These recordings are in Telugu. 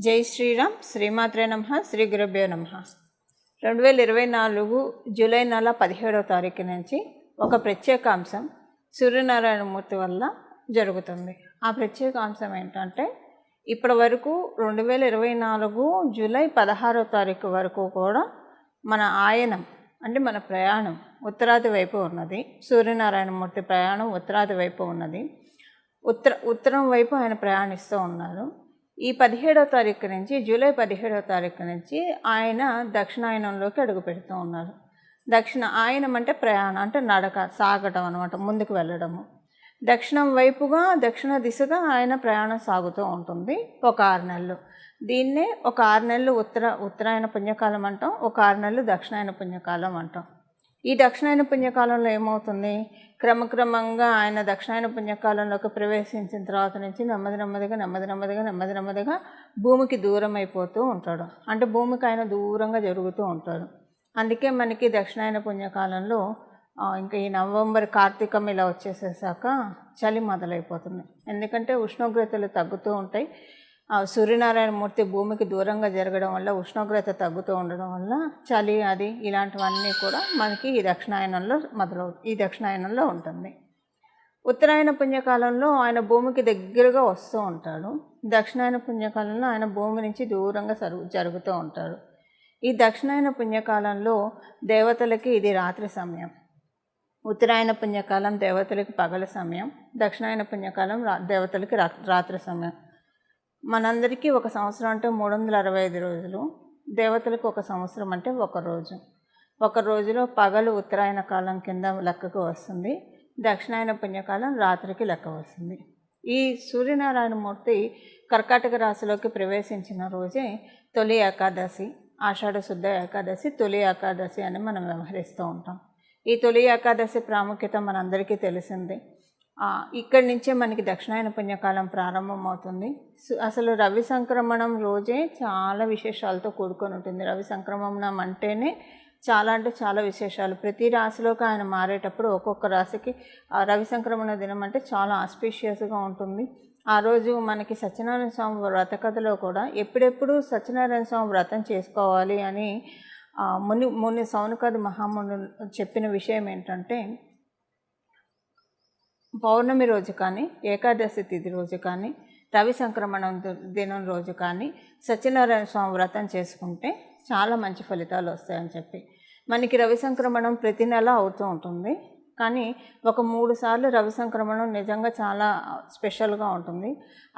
జై శ్రీరామ్. శ్రీమాత్రే నమః. శ్రీ గురుభ్యో నమః. 2024 జూలై నెల 17వ తారీఖు నుంచి ఒక ప్రత్యేక అంశం సూర్యనారాయణమూర్తి వల్ల జరుగుతుంది. ఆ ప్రత్యేక అంశం ఏంటంటే, ఇప్పటి వరకు 2024 జూలై 16వ తారీఖు వరకు కూడా మన ఆయనం అంటే మన ప్రయాణం ఉత్తరాది వైపు ఉన్నది. సూర్యనారాయణమూర్తి ప్రయాణం ఉత్తరాది వైపు ఉన్నది. ఉత్తరం వైపు ఆయన ప్రయాణిస్తూ ఉన్నారు. ఈ 17వ తారీఖు నుంచి, జూలై 17వ తారీఖు నుంచి ఆయన దక్షిణాయనంలోకి అడుగు పెడుతూ ఉన్నారు. ఆయనం అంటే ప్రయాణం, అంటే నడక, సాగటం అనమాట, ముందుకు వెళ్ళడము. దక్షిణం వైపుగా, దక్షిణ దిశగా ఆయన ప్రయాణం సాగుతూ ఉంటుంది ఒక 6 నెలలు. దీన్నే ఒక 6 నెలలు ఉత్తరాయణ పుణ్యకాలం అంటాం, ఒక 6 నెలలు దక్షిణాయన పుణ్యకాలం అంటాం. ఈ దక్షిణాయన పుణ్యకాలంలో ఏమవుతుంది, క్రమక్రమంగా ఆయన దక్షిణాయన పుణ్యకాలంలోకి ప్రవేశించిన తర్వాత నుంచి నెమ్మదిగా భూమికి దూరం అయిపోతూ ఉంటాడు. అంటే భూమికి ఆయన దూరంగా జరుగుతూ ఉంటాడు. అందుకే మనకి దక్షిణాయన పుణ్యకాలంలో ఇంకా ఈ నవంబర్, కార్తీకం ఇలా వచ్చేసేసాక చలి మొదలైపోతుంది. ఎందుకంటే ఉష్ణోగ్రతలు తగ్గుతూ ఉంటాయి. సూర్యనారాయణమూర్తి భూమికి దూరంగా జరగడం వల్ల ఉష్ణోగ్రత తగ్గుతూ ఉండడం వల్ల చలి అది ఇలాంటివన్నీ కూడా మనకి ఈ దక్షిణాయనంలో ఉంటుంది. ఉత్తరాయణ పుణ్యకాలంలో ఆయన భూమికి దగ్గరగా వస్తూ ఉంటాడు. దక్షిణాయన పుణ్యకాలంలో ఆయన భూమి నుంచి దూరంగా జరుగుతూ ఉంటాడు. ఈ దక్షిణాయన పుణ్యకాలంలో దేవతలకి ఇది రాత్రి సమయం. ఉత్తరాయణ పుణ్యకాలం దేవతలకి పగల సమయం, దక్షిణాయన పుణ్యకాలం దేవతలకి రాత్రి సమయం. మనందరికీ ఒక సంవత్సరం అంటే 365 రోజులు, దేవతలకు ఒక సంవత్సరం అంటే ఒక రోజులో పగలు ఉత్తరాయణ కాలం కింద లెక్కకు వస్తుంది, దక్షిణాయన పుణ్యకాలం రాత్రికి లెక్క వస్తుంది. ఈ సూర్యనారాయణమూర్తి కర్కాటక రాశిలోకి ప్రవేశించిన రోజే తొలి ఏకాదశి, ఆషాఢ శుద్ధ ఏకాదశి, తొలి ఏకాదశి అని మనం వ్యవహరిస్తూ ఉంటాం. ఈ తొలి ఏకాదశి ప్రాముఖ్యత మనందరికీ తెలిసిందే. ఇక్కడి నుంచే మనకి దక్షిణాయన పుణ్యకాలం ప్రారంభమవుతుంది. అసలు రవి సంక్రమణం రోజే చాలా విశేషాలతో కూడుకొని ఉంటుంది. రవి సంక్రమణం అంటేనే చాలా విశేషాలు. ప్రతి రాశిలోకి ఆయన మారేటప్పుడు ఒక్కొక్క రాశికి రవి సంక్రమణ దినం అంటే చాలా ఆస్పీషియస్గా ఉంటుంది. ఆ రోజు మనకి సత్యనారాయణ స్వామి వ్రత కథలో కూడా ఎప్పుడెప్పుడు సత్యనారాయణ స్వామి వ్రతం చేసుకోవాలి అని ముని సౌనకాది మహాముని చెప్పిన విషయం ఏంటంటే, పౌర్ణమి రోజు కానీ, ఏకాదశి తిథి రోజు కానీ, రవి సంక్రమణం దినం రోజు కానీ సత్యనారాయణ స్వామి వ్రతం చేసుకుంటే చాలా మంచి ఫలితాలు వస్తాయని చెప్పి. మనకి రవి సంక్రమణం ప్రతి నెల అవుతూ ఉంటుంది. కానీ ఒక 3 సార్లు రవి సంక్రమణం నిజంగా చాలా స్పెషల్గా ఉంటుంది.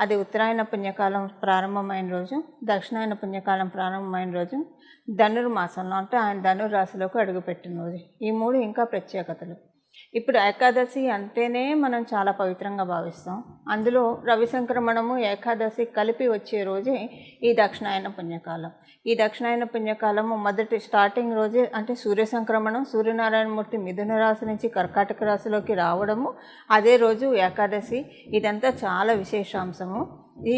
అది ఉత్తరాయణ పుణ్యకాలం ప్రారంభమైన రోజు, దక్షిణాయన పుణ్యకాలం ప్రారంభమైన రోజు, ధనుర్మాసంలో అంటే ఆయన ధనుర్రాశిలోకి అడుగుపెట్టిన రోజు. ఈ 3 ఇంకా ప్రత్యేకతలు. ఇప్పుడు ఏకాదశి అంటేనే మనం చాలా పవిత్రంగా భావిస్తాం. అందులో రవి సంక్రమణము, ఏకాదశి కలిపి వచ్చే రోజే ఈ దక్షిణాయన పుణ్యకాలం. ఈ దక్షిణాయన పుణ్యకాలము మొదటి స్టార్టింగ్ రోజే అంటే సూర్య సంక్రమణం, సూర్యనారాయణమూర్తి మిథున రాశి నుంచి కర్కాటక రాశిలోకి రావడము, అదే రోజు ఏకాదశి. ఇదంతా చాలా విశేషాంశము.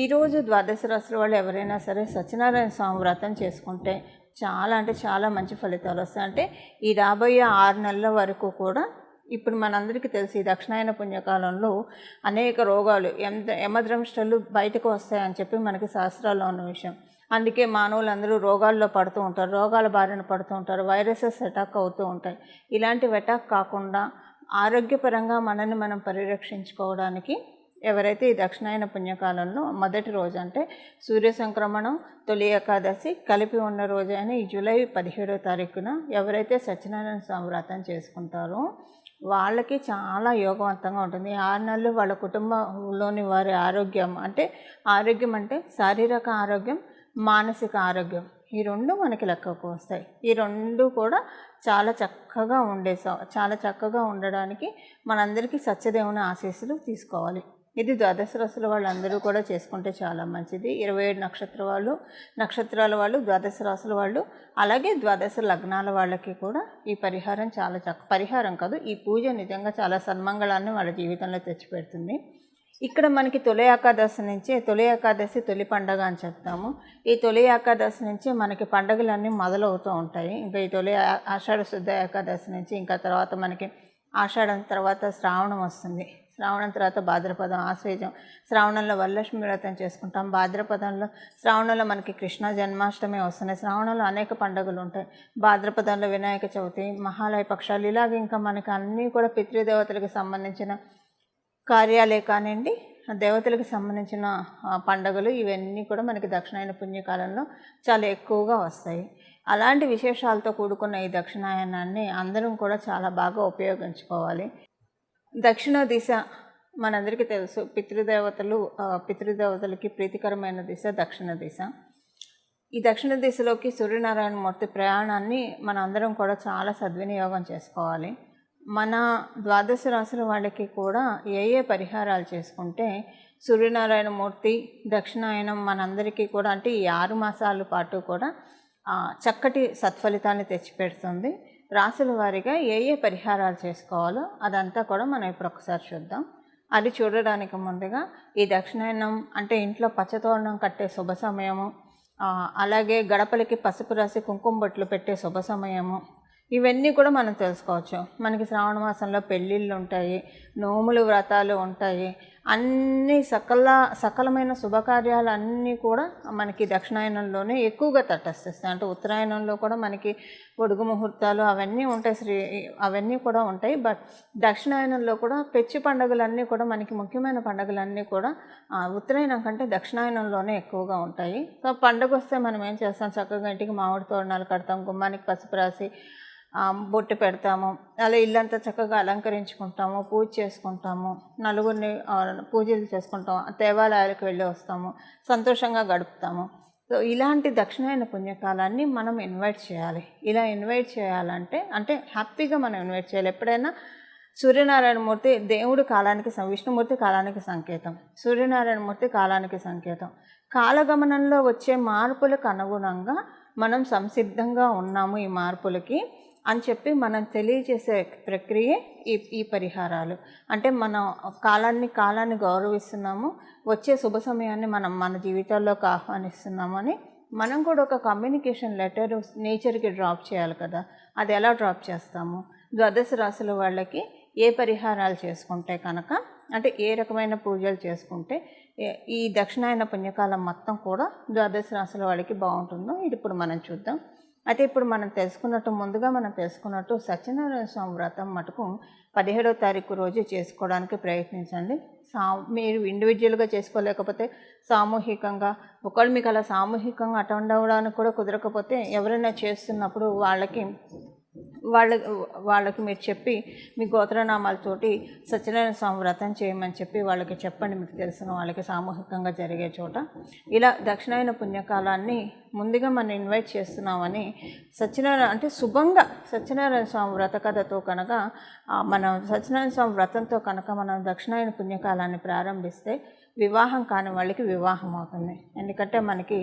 ఈరోజు ద్వాదశ రాశుల వాళ్ళు ఎవరైనా సరే సత్యనారాయణ స్వామి వ్రతం చేసుకుంటే చాలా మంచి ఫలితాలు వస్తాయి. అంటే ఈ రాబోయే 6 నెలల వరకు కూడా ఇప్పుడు మనందరికీ తెలిసి దక్షిణాయన పుణ్యకాలంలో అనేక రోగాలు, యమద్రంష్టలు బయటకు వస్తాయని చెప్పి మనకి శాస్త్రాల్లో ఉన్న విషయం. అందుకే మానవులందరూ రోగాల్లో పడుతూ ఉంటారు, రోగాల బారిన పడుతూ ఉంటారు, వైరసెస్ అటాక్ అవుతూ ఉంటాయి. ఇలాంటివి అటాక్ కాకుండా ఆరోగ్యపరంగా మనల్ని మనం పరిరక్షించుకోవడానికి ఎవరైతే ఈ దక్షిణాయన పుణ్యకాలంలో మొదటి రోజు అంటే సూర్య సంక్రమణం, తొలి ఏకాదశి కలిపి ఉన్న రోజు అయిన ఈ జూలై 17వ తారీఖున ఎవరైతే సత్యనారాయణ స్వామి వ్రతం చేసుకుంటారో వాళ్ళకి చాలా యోగవంతంగా ఉంటుంది. 6 నెలలు వాళ్ళ కుటుంబంలోని వారి ఆరోగ్యం అంటే శారీరక ఆరోగ్యం, మానసిక ఆరోగ్యం, ఈ 2 మనకి లెక్కకు వస్తాయి. ఈ 2 కూడా చాలా చక్కగా ఉండడానికి మనందరికీ సత్యదేవుని ఆశీస్సులు తీసుకోవాలి. ఇది ద్వాదశ రాశుల వాళ్ళందరూ కూడా చేసుకుంటే చాలా మంచిది. 27 నక్షత్రాల వాళ్ళు, ద్వాదశ రాశుల వాళ్ళు, అలాగే ద్వాదశ లగ్నాల వాళ్ళకి కూడా ఈ పరిహారం పరిహారం కాదు, ఈ పూజ నిజంగా చాలా సన్మంగళాన్ని వాళ్ళ జీవితంలో తెచ్చిపెడుతుంది. ఇక్కడ మనకి తొలి ఏకాదశి తొలి పండగ అని చెప్తాము. ఈ తొలి ఏకాదశి నుంచి మనకి పండగలన్నీ మొదలవుతూ ఉంటాయి. ఇంకా ఈ తొలి ఆషాఢ శుద్ధ ఏకాదశి నుంచి ఇంకా తర్వాత మనకి ఆషాఢం తర్వాత శ్రావణం వస్తుంది. శ్రావణం తర్వాత భాద్రపదం, ఆశ్వేజం, శ్రావణంలో వరలక్ష్మి వ్రతం చేసుకుంటాం. భాద్రపదంలో శ్రావణంలో మనకి కృష్ణ జన్మాష్టమి వస్తున్నాయి. శ్రావణంలో అనేక పండుగలు ఉంటాయి. భాద్రపదంలో వినాయక చవితి, మహాలయ పక్షాలు, ఇలాగే ఇంకా మనకి అన్నీ కూడా పితృదేవతలకు సంబంధించిన కార్యాలే కానివ్వండి, దేవతలకు సంబంధించిన పండుగలు, ఇవన్నీ కూడా మనకి దక్షిణాయన పుణ్యకాలంలో చాలా ఎక్కువగా వస్తాయి. అలాంటి విశేషాలతో కూడుకున్న ఈ దక్షిణాయనాన్ని అందరం కూడా చాలా బాగా ఉపయోగించుకోవాలి. దక్షిణ దిశ మనందరికీ తెలుసు, పితృదేవతలకి ప్రీతికరమైన దిశ దక్షిణ దిశ. ఈ దక్షిణ దిశలోకి సూర్యనారాయణమూర్తి ప్రయాణాన్ని మన అందరం కూడా చాలా సద్వినియోగం చేసుకోవాలి. మన ద్వాదశ రాశుల వాళ్ళకి కూడా ఏ ఏ పరిహారాలు చేసుకుంటే సూర్యనారాయణమూర్తి దక్షిణాయనం మనందరికీ కూడా, అంటే ఈ 6 మాసాల పాటు కూడా చక్కటి సత్ఫలితాన్ని తెచ్చిపెడుతుంది. రాశుల వారీగా ఏ ఏ పరిహారాలు చేసుకోవాలో అదంతా కూడా మనం ఇప్పుడు ఒకసారి చూద్దాం. అది చూడడానికి ముందుగా ఈ దక్షిణాయనం అంటే ఇంట్లో పచ్చతోరణం కట్టే శుభ సమయము, అలాగే గడపలకి పసుపు రాసి కుంకుమ బొట్లు పెట్టే శుభ సమయము, ఇవన్నీ కూడా మనం తెలుసుకోవచ్చు. మనకి శ్రావణ మాసంలో పెళ్ళిళ్ళు ఉంటాయి, నోములు వ్రతాలు ఉంటాయి, అన్ని సకలమైన శుభకార్యాలు అన్నీ కూడా మనకి దక్షిణాయనంలోనే ఎక్కువగా తటస్థిస్తాయి. అంటే ఉత్తరాయణంలో కూడా మనకి పొడుగు ముహూర్తాలు అవన్నీ ఉంటాయి, అవన్నీ కూడా ఉంటాయి. బట్ దక్షిణాయనంలో కూడా పెచ్చు పండుగలన్నీ కూడా మనకి ముఖ్యమైన పండుగలన్నీ కూడా ఉత్తరాయణం కంటే దక్షిణాయనంలోనే ఎక్కువగా ఉంటాయి. సో పండుగ వస్తే మనం ఏం చేస్తాం, చక్కగా ఇంటికి మామిడి తోరణాలు కడతాం, గుమ్మానికి పసుపు రాసి బొట్టు పెడతాము, అలా ఇల్లంతా చక్కగా అలంకరించుకుంటాము, పూజ చేసుకుంటాము, నలుగురిని పూజలు చేసుకుంటాము, దేవాలయాలకు వెళ్ళి వస్తాము, సంతోషంగా గడుపుతాము. సో ఇలాంటి దక్షిణాయన పుణ్యకాలాన్ని మనం ఇన్వైట్ చేయాలి. ఇలా ఇన్వైట్ చేయాలంటే అంటే హ్యాపీగా మనం ఇన్వైట్ చేయాలి. ఎప్పుడైనా సూర్యనారాయణమూర్తి దేవుడు కాలానికి, విష్ణుమూర్తి కాలానికి సంకేతం, సూర్యనారాయణమూర్తి కాలానికి సంకేతం. కాలగమనంలో వచ్చే మార్పులకు అనుగుణంగా మనం సంసిద్ధంగా ఉన్నాము ఈ మార్పులకి అని చెప్పి మనం తెలియజేసే ప్రక్రియ ఈ పరిహారాలు. అంటే మనం కాలాన్ని గౌరవిస్తున్నాము, వచ్చే శుభ సమయాన్ని మనం మన జీవితాల్లోకి ఆహ్వానిస్తున్నాము అని మనం కూడా ఒక కమ్యూనికేషన్ లెటర్ నేచర్కి డ్రాప్ చేయాలి కదా. అది ఎలా డ్రాప్ చేస్తాము? ద్వాదశ రాశుల వాళ్ళకి ఏ పరిహారాలు చేసుకుంటే కనుక, అంటే ఏ రకమైన పూజలు చేసుకుంటే ఈ దక్షిణాయన పుణ్యకాలం మొత్తం కూడా ద్వాదశ రాశుల వాళ్ళకి బాగుంటుందో ఇది ఇప్పుడు మనం చూద్దాం. అయితే ఇప్పుడు మనం ముందుగా మనం తెలుసుకున్నట్టు సత్యనారాయణ స్వామి వ్రతం మటుకు 17వ తారీఖు రోజు చేసుకోవడానికి ప్రయత్నించండి. మీరు ఇండివిజువల్గా చేసుకోలేకపోతే సామూహికంగా, ఒకవేళ మీకు అలా సామూహికంగా అటెండ్ అవ్వడానికి కూడా కుదరకపోతే ఎవరైనా చేస్తున్నప్పుడు వాళ్ళకి మీరు చెప్పి మీ గోత్రనామాలతోటి సత్యనారాయణ స్వామి వ్రతం చేయమని చెప్పి వాళ్ళకి చెప్పండి, మీకు తెలిసిన వాళ్ళకి సామూహికంగా జరిగే చోట. ఇలా దక్షిణాయన పుణ్యకాలాన్ని ముందుగా మనం ఇన్వైట్ చేస్తున్నామని అంటే శుభంగా సత్యనారాయణ స్వామి వ్రత కథతో కనుక మనం సత్యనారాయణ స్వామి వ్రతంతో కనుక మనం దక్షిణాయన పుణ్యకాలాన్ని ప్రారంభిస్తే వివాహం కాని వాళ్ళకి వివాహం అవుతుంది. ఎందుకంటే మనకి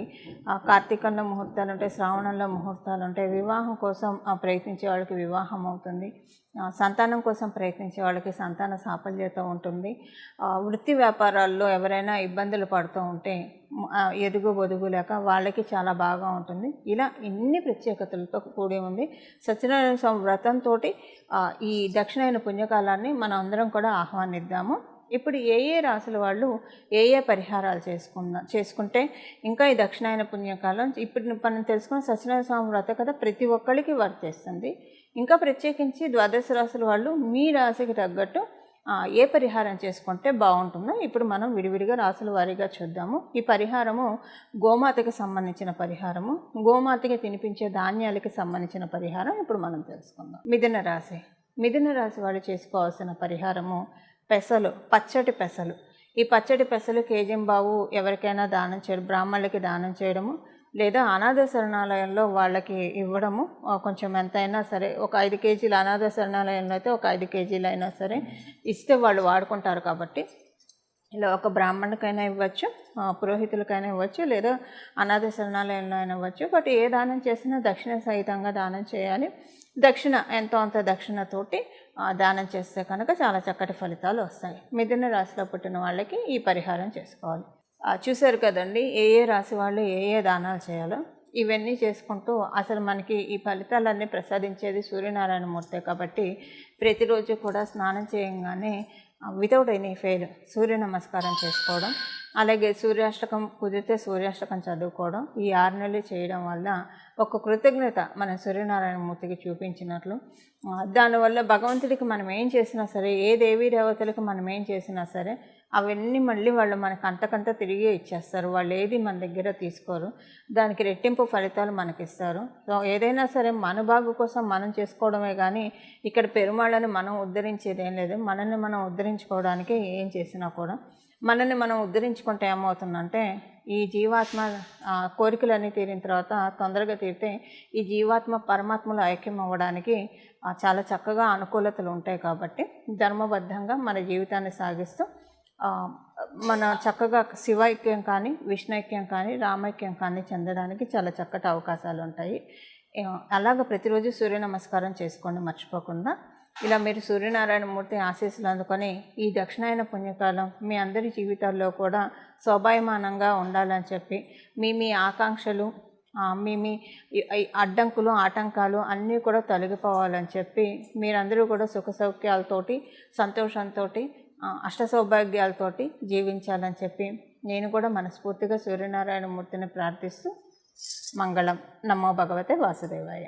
కార్తీకంలో ముహూర్తాలు ఉంటాయి, శ్రావణంలో ముహూర్తాలు ఉంటాయి. వివాహం కోసం ప్రయత్నించే వాళ్ళకి వివాహం అవుతుంది, సంతానం కోసం ప్రయత్నించే వాళ్ళకి సంతాన సాఫల్యత ఉంటుంది. వృత్తి వ్యాపారాల్లో ఎవరైనా ఇబ్బందులు పడుతూ ఉంటే ఎదుగు బొదుగు లేక వాళ్ళకి చాలా బాగా ఉంటుంది. ఇలా ఇన్ని ప్రత్యేకతలతో కూడి ఉంది సత్యనారాయణ స్వామి వ్రతంతో ఈ దక్షిణాయన పుణ్యకాలాన్ని మనం అందరం కూడా ఆహ్వానిద్దాము. ఇప్పుడు ఏ రాశుల వాళ్ళు ఏ పరిహారాలు చేసుకుంటే ఇంకా ఈ దక్షిణాయన పుణ్యకాలం ఇప్పుడు మనం తెలుసుకున్న సత్యనారాయణ స్వామి వ్రత కదా ప్రతి ఒక్కరికి వర్తిస్తుంది. ఇంకా ప్రత్యేకించి ద్వాదశ రాశుల వాళ్ళు మీ రాశికి తగ్గట్టు ఏ పరిహారం చేసుకుంటే బాగుంటుందో ఇప్పుడు మనం విడివిడిగా రాశుల వారీగా చూద్దాము. ఈ పరిహారము గోమాతకి సంబంధించిన పరిహారము, గోమాతకి తినిపించే ధాన్యాలకి సంబంధించిన పరిహారం ఇప్పుడు మనం తెలుసుకుందాం. మిథున రాశి వాళ్ళు చేసుకోవాల్సిన పరిహారము పెసలు, పచ్చటి పెసలు. ఈ పచ్చటి పెసలు కేజింబావు ఎవరికైనా దానం చేయడం, బ్రాహ్మణులకి దానం చేయడము, లేదా అనాథ శరణాలయంలో వాళ్ళకి ఇవ్వడము. కొంచెం ఎంతైనా సరే, ఒక 5 కేజీలు అనాథ శరణాలయంలో అయితే ఒక 5 కేజీలు అయినా సరే ఇస్తే వాళ్ళు వాడుకుంటారు. కాబట్టి ఇలా ఒక బ్రాహ్మణుకైనా ఇవ్వచ్చు, పురోహితులకైనా ఇవ్వచ్చు, లేదా అనాథ శరణాలయంలో అయినా ఇవ్వచ్చు. బట్ ఏ దానం చేసినా దక్షిణ సహితంగా దానం చేయాలి. దక్షిణ ఎంతో అంత దక్షిణతోటి దానం చేస్తే కనుక చాలా చక్కటి ఫలితాలు వస్తాయి. మిథున రాశిలో పుట్టిన వాళ్ళకి ఈ పరిహారం చేసుకోవాలి. చూశారు కదండి ఏ రాశి వాళ్ళు ఏ దానాలు చేయాలో. ఇవన్నీ చేసుకుంటూ అసలు మనకి ఈ ఫలితాలన్నీ ప్రసాదించేది సూర్యనారాయణమూర్తే. కాబట్టి ప్రతిరోజు కూడా స్నానం చేయగానే వితౌట్ ఎనీ ఫెయిల్ సూర్య నమస్కారం చేసుకోవడం, అలాగే సూర్యాష్టకం కుదిరితే సూర్యాష్టకం చదువుకోవడం, ఈ 6 నెలలు చేయడం వల్ల ఒక కృతజ్ఞత మన సూర్యనారాయణమూర్తికి చూపించినట్లు. దానివల్ల భగవంతుడికి మనం ఏం చేసినా సరే, ఏ దేవీ దేవతలకు మనం ఏం చేసినా సరే అవన్నీ మళ్ళీ వాళ్ళు మనకు అంతకంత తిరిగి ఇచ్చేస్తారు. వాళ్ళు ఏది మన దగ్గర తీసుకోరు, దానికి రెట్టింపు ఫలితాలు మనకిస్తారు. సో ఏదైనా సరే మన బాగు కోసం మనం చేసుకోవడమే కానీ ఇక్కడ పెరుమాళ్ళని మనం ఉద్ధరించేది ఏం లేదు. మనల్ని మనం ఉద్ధరించుకోవడానికి ఏం చేసినా కూడా మనల్ని మనం ఉద్ధరించుకుంటే ఏమవుతుందంటే, ఈ జీవాత్మ కోరికలన్నీ తీరిన తర్వాత తొందరగా తీరితే ఈ జీవాత్మ పరమాత్మలో ఐక్యం అవ్వడానికి చాలా చక్కగా అనుకూలతలు ఉంటాయి. కాబట్టి ధర్మబద్ధంగా మన జీవితాన్ని సాగిస్తూ మన చక్కగా శివైక్యం కానీ, విష్ణైక్యం కానీ, రామైక్యం కానీ చెందడానికి చాలా చక్కటి అవకాశాలు ఉంటాయి. అలాగ ప్రతిరోజు సూర్య నమస్కారం చేసుకోండి మర్చిపోకుండా. ఇలా మీరు సూర్యనారాయణమూర్తి ఆశీస్సులు అందుకొని ఈ దక్షిణాయన పుణ్యకాలం మీ అందరి జీవితాల్లో కూడా శోభాయమానంగా ఉండాలని చెప్పి, మీ ఆకాంక్షలు, మీ అడ్డంకులు, ఆటంకాలు అన్నీ కూడా తొలగిపోవాలని చెప్పి, మీరందరూ కూడా సుఖ సౌఖ్యాలతోటి, సంతోషంతో, అష్ట సౌభాగ్యాలతోటి జీవించాలని చెప్పి నేను కూడా మనస్ఫూర్తిగా సూర్యనారాయణమూర్తిని ప్రార్థిస్తూ మంగళం. నమో భగవతే వాసుదేవాయ.